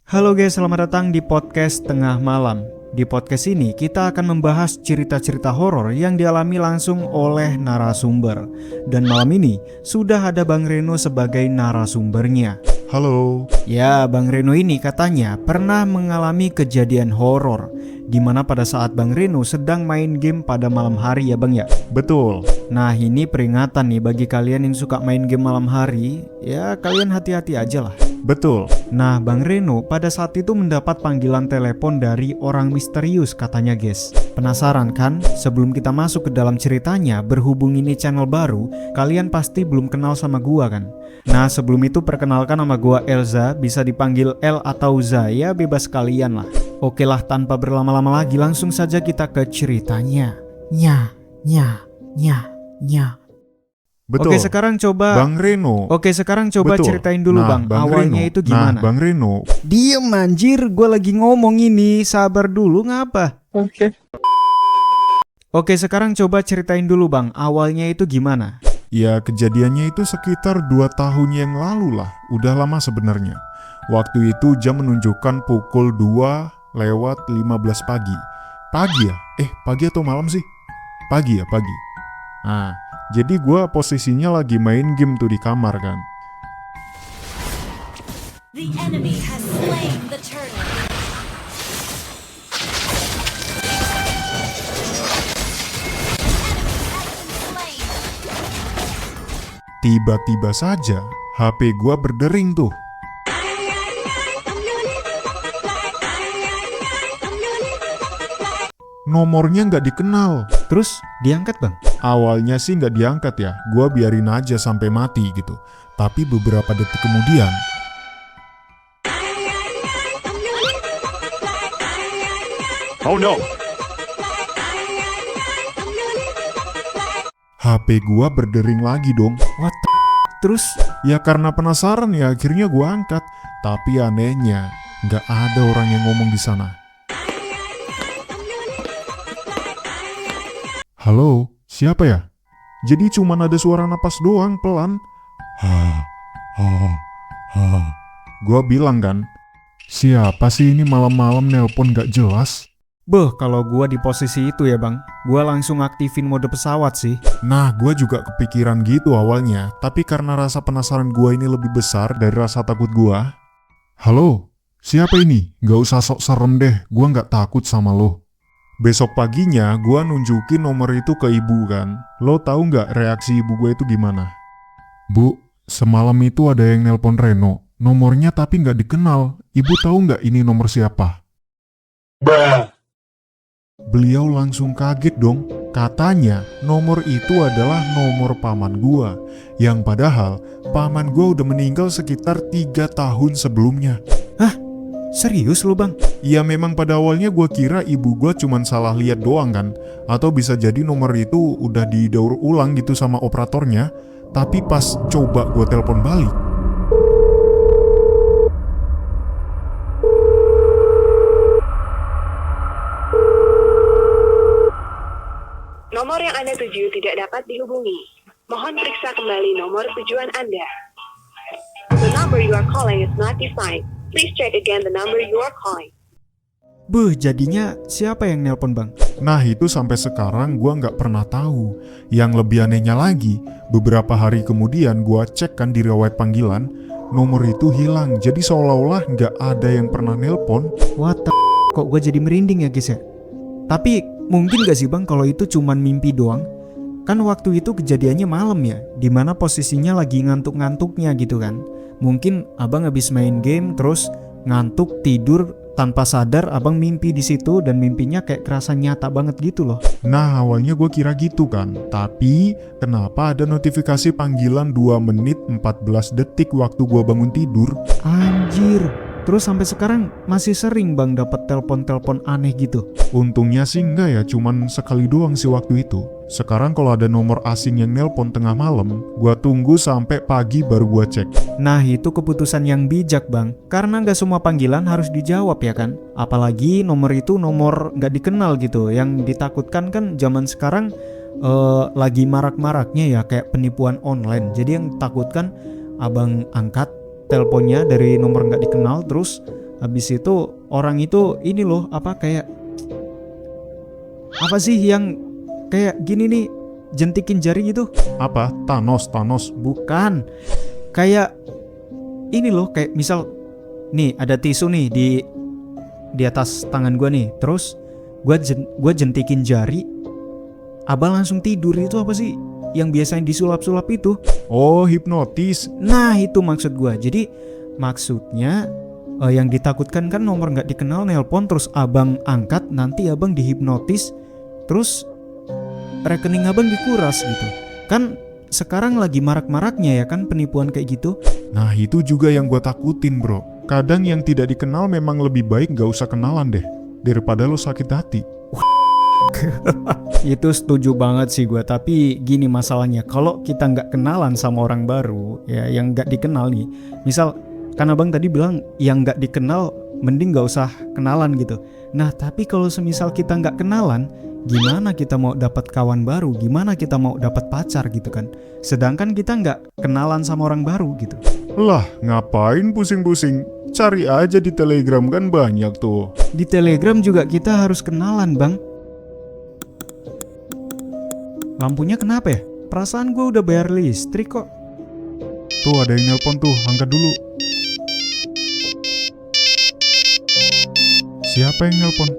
Halo guys, selamat datang di podcast Tengah Malam. Di podcast ini kita akan membahas cerita-cerita horor yang dialami langsung oleh narasumber. Dan malam ini sudah ada Bang Reno sebagai narasumbernya. Halo. Ya, Bang Reno ini katanya pernah mengalami kejadian horor di mana pada saat Bang Reno sedang main game pada malam hari ya Bang ya? Betul. Nah ini peringatan nih bagi kalian yang suka main game malam hari. Ya kalian hati-hati aja lah. Betul. Nah Bang Reno pada saat itu mendapat panggilan telepon dari orang misterius katanya guys. Penasaran kan? Sebelum kita masuk ke dalam ceritanya, berhubung ini channel baru, kalian pasti belum kenal sama gua kan? Nah sebelum itu perkenalkan nama gua Elza, bisa dipanggil El atau Za, ya bebas kalian lah. Oke lah, tanpa berlama-lama lagi langsung saja kita ke ceritanya. Nya. Betul. Oke sekarang coba Bang Reno. Oke sekarang coba Betul. ceritain dulu Nah, Bang, awalnya Reno. itu gimana? Nah Bang Reno. Diem anjir, gue lagi ngomong ini, sabar dulu ngapa? Oke sekarang coba ceritain dulu Bang, awalnya itu gimana? Ya kejadiannya itu sekitar 2 tahun yang lalu lah. Udah lama sebenarnya. Waktu itu jam menunjukkan pukul 2:15 pagi. Pagi ya? Pagi atau malam sih? Pagi ya, pagi. Nah, jadi gue posisinya lagi main game tuh di kamar kan. The enemy has slain the turtle. Tiba-tiba saja HP gue berdering tuh. Nomornya nggak dikenal. Terus diangkat Bang? Awalnya sih nggak diangkat ya, gue biarin aja sampai mati gitu. Tapi beberapa detik kemudian, Oh no! HP gue berdering lagi dong. What the Terus? Ya karena penasaran ya akhirnya gue angkat. Tapi anehnya nggak ada orang yang ngomong di sana. Halo, siapa ya? Jadi cuman ada suara napas doang pelan. Gua bilang kan, siapa sih ini malam-malam nelpon gak jelas? Beuh, kalau gua di posisi itu ya Bang, gua langsung aktifin mode pesawat sih. Nah, gua juga kepikiran gitu awalnya, tapi karena rasa penasaran gua ini lebih besar dari rasa takut gua. Halo, siapa ini? Gak usah sok serem deh, gua gak takut sama lo. Besok paginya gua nunjukin nomor itu ke ibu kan. Lo tahu nggak reaksi ibu gue itu gimana? Bu, semalam itu ada yang nelpon Reno. Nomornya tapi nggak dikenal. Ibu tahu nggak ini nomor siapa? Beliau langsung kaget dong. Katanya nomor itu adalah nomor paman gua. Yang padahal paman gua udah meninggal sekitar 3 tahun sebelumnya. Serius lu Bang? Ya memang pada awalnya gue kira ibu gue cuman salah lihat doang kan. Atau bisa jadi nomor itu udah didaur ulang gitu sama operatornya. Tapi pas coba gue telepon balik, Nomor yang Anda tuju tidak dapat dihubungi. Mohon periksa kembali nomor tujuan Anda. The number you are calling is not defined. Please check again the number you are calling. Beuh, jadinya siapa yang nelpon Bang? nah itu sampai sekarang gue nggak pernah tahu. Yang lebih anehnya lagi, beberapa hari kemudian gue cek kan di riwayat panggilan, nomor itu hilang. Jadi seolah-olah nggak ada yang pernah nelpon. What the Kok gue jadi merinding ya guys ya? Tapi mungkin gak sih Bang kalau itu cuman mimpi doang? Kan waktu itu kejadiannya malam ya, dimana posisinya lagi ngantuk-ngantuknya gitu kan. Mungkin abang habis main game terus ngantuk tidur tanpa sadar abang mimpi di situ dan mimpinya kayak kerasa nyata banget gitu loh. Nah awalnya gue kira gitu kan. Tapi kenapa ada notifikasi panggilan 2 menit 14 detik waktu gue bangun tidur? Anjir. Terus sampai sekarang masih sering Bang dapat telepon-telepon aneh gitu. Untungnya sih enggak ya, cuman sekali doang sih waktu itu. Sekarang kalau ada nomor asing yang nelpon tengah malam, gua tunggu sampai pagi baru gua cek. Nah itu keputusan yang bijak Bang, karena gak semua panggilan harus dijawab ya kan. Apalagi nomor itu nomor gak dikenal gitu. Yang ditakutkan kan zaman sekarang lagi marak-maraknya ya kayak penipuan online. Jadi yang takutkan abang angkat teleponnya dari nomor nggak dikenal terus Habis itu orang itu ini loh, apa kayak apa sih yang kayak gini nih, jentikin jari gitu? Apa? Thanos? Bukan. Kayak ini loh, kayak misal nih ada tisu nih di atas tangan gua nih. Terus gua jentikin jari, abang langsung tidur. Itu apa sih yang biasanya disulap-sulap itu? Oh, hipnotis. Nah itu maksud gua. Jadi maksudnya yang ditakutkan kan nomor nggak dikenal nelpon, terus abang angkat, nanti abang dihipnotis, terus rekening abang dikuras gitu. Kan sekarang lagi marak-maraknya ya kan penipuan kayak gitu. Nah, itu juga yang gue takutin, bro. Kadang yang tidak dikenal memang lebih baik gak usah kenalan deh, daripada lo sakit hati. Itu setuju banget sih gue. Tapi gini masalahnya, kalau kita nggak kenalan sama orang baru ya, yang nggak dikenal nih, misal kan abang tadi bilang yang nggak dikenal mending nggak usah kenalan gitu. Nah tapi kalau semisal kita nggak kenalan, gimana kita mau dapat kawan baru, gimana kita mau dapat pacar gitu kan, sedangkan kita nggak kenalan sama orang baru gitu. Lah, ngapain pusing-pusing? Cari aja di Telegram, kan banyak tuh. Di Telegram juga kita harus kenalan bang. Lampunya kenapa ya? Perasaan gue udah bayar listrik kok. Tuh ada yang nelpon tuh, angkat dulu. Siapa yang nelpon?